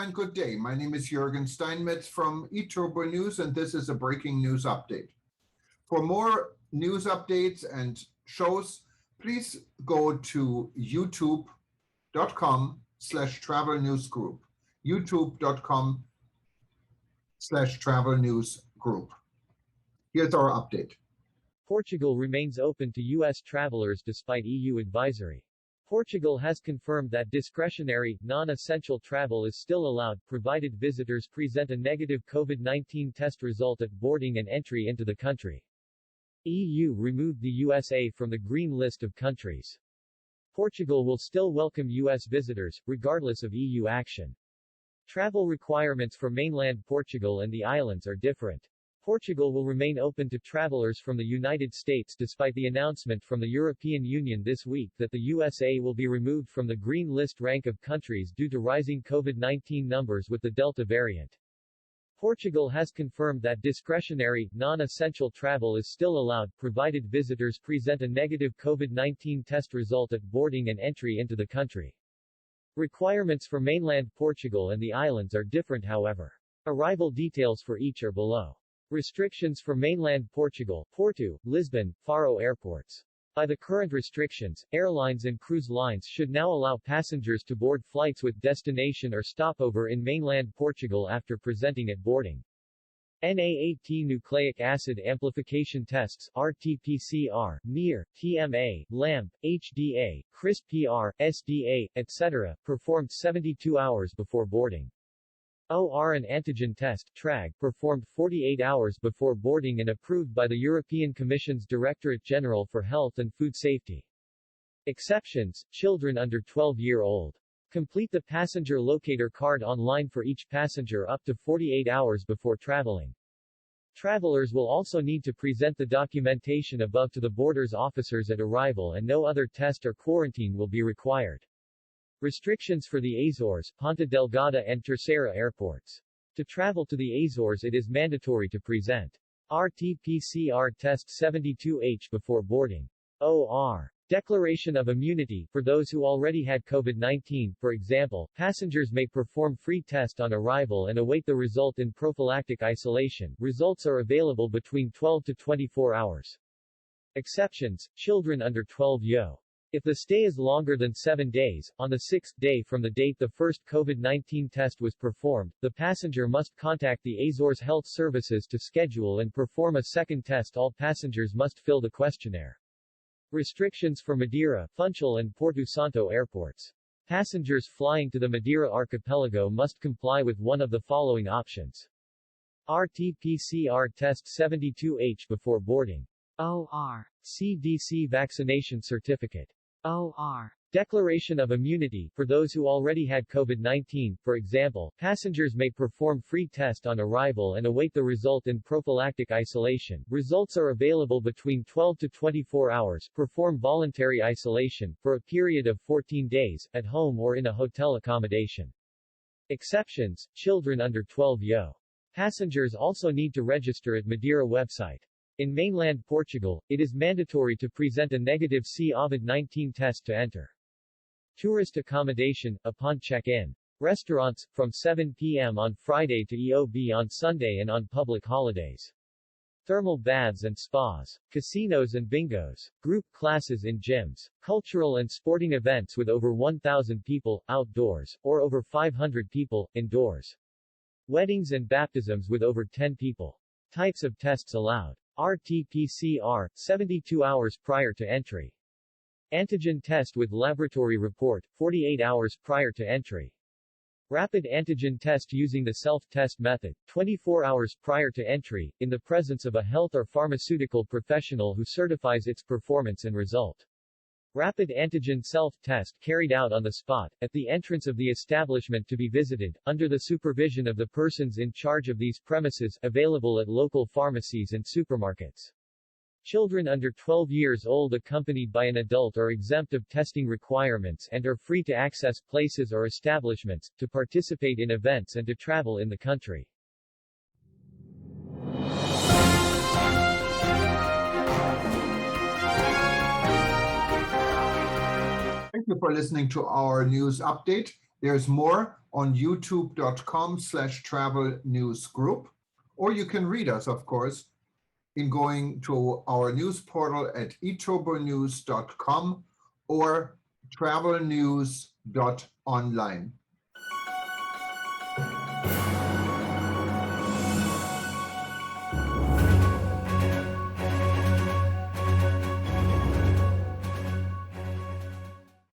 and good day. My name is Jürgen Steinmetz from eTurboNews, and this is a breaking news update. For more news updates and shows, please go to youtube.com/travel news group. youtube.com/travel news group. Here's our update. Portugal remains open to U.S. travelers despite EU advisory. Portugal has confirmed that discretionary, non-essential travel is still allowed, provided visitors present a negative COVID-19 test result at boarding and entry into the country. EU removed the USA from the green list of countries. Portugal will still welcome U.S. visitors, regardless of EU action. Travel requirements for mainland Portugal and the islands are different. Portugal will remain open to travelers from the United States despite the announcement from the European Union this week that the USA will be removed from the green list rank of countries due to rising COVID-19 numbers with the Delta variant. Portugal has confirmed that discretionary, non-essential travel is still allowed, provided visitors present a negative COVID-19 test result at boarding and entry into the country. Requirements for mainland Portugal and the islands are different, however. Arrival details for each are below. Restrictions for mainland Portugal, Porto, Lisbon, Faro airports. By the current restrictions, airlines and cruise lines should now allow passengers to board flights with destination or stopover in mainland Portugal after presenting at boarding. NAAT nucleic acid amplification tests, RT-PCR, NIR, TMA, LAMP, HDA, CRISP-PR, SDA, etc., performed 72 hours before boarding. OR and antigen test, TRAG, performed 48 hours before boarding and approved by the European Commission's Directorate General for Health and Food Safety. Exceptions: children under 12-year-old. Complete the passenger locator card online for each passenger up to 48 hours before traveling. Travelers will also need to present the documentation above to the borders officers at arrival, and no other test or quarantine will be required. Restrictions for the Azores, Ponta, Delgada and Tercera airports. To travel to the Azores, it is mandatory to present RT-PCR test 72H before boarding. OR. Declaration of immunity. For those who already had COVID-19, for example, passengers may perform free test on arrival and await the result in prophylactic isolation. Results are available between 12 to 24 hours. Exceptions: children under 12 years. If the stay is longer than 7 days, on the 6th day from the date the first COVID-19 test was performed, the passenger must contact the Azores Health Services to schedule and perform a second test. All passengers must fill the questionnaire. Restrictions for Madeira, Funchal and Portusanto airports. Passengers flying to the Madeira archipelago must comply with one of the following options. RT-PCR test 72H before boarding. OR. CDC vaccination certificate. OR. Declaration of immunity. For those who already had COVID-19, for example, passengers may perform free test on arrival and await the result in prophylactic isolation. Results are available between 12 to 24 hours. Perform voluntary isolation, for a period of 14 days, at home or in a hotel accommodation. Exceptions: children under 12 years. Passengers also need to register at Madeira website. In mainland Portugal, it is mandatory to present a negative COVID-19 test to enter. Tourist accommodation, upon check-in. Restaurants, from 7 p.m. on Friday to EOB on Sunday and on public holidays. Thermal baths and spas. Casinos and bingos. Group classes in gyms. Cultural and sporting events with over 1,000 people, outdoors, or over 500 people, indoors. Weddings and baptisms with over 10 people. Types of tests allowed. RT-PCR, 72 hours prior to entry. Antigen test with laboratory report, 48 hours prior to entry. Rapid antigen test using the self-test method, 24 hours prior to entry, in the presence of a health or pharmaceutical professional who certifies its performance and result. Rapid antigen self-test carried out on the spot, at the entrance of the establishment to be visited, under the supervision of the persons in charge of these premises, available at local pharmacies and supermarkets. Children under 12 years old accompanied by an adult are exempt of testing requirements and are free to access places or establishments, to participate in events and to travel in the country. Thank you for listening to our news update. There's more on youtube.com/travel news group, or you can read us, of course, in going to our news portal at eTurboNews.com or travelnews.online.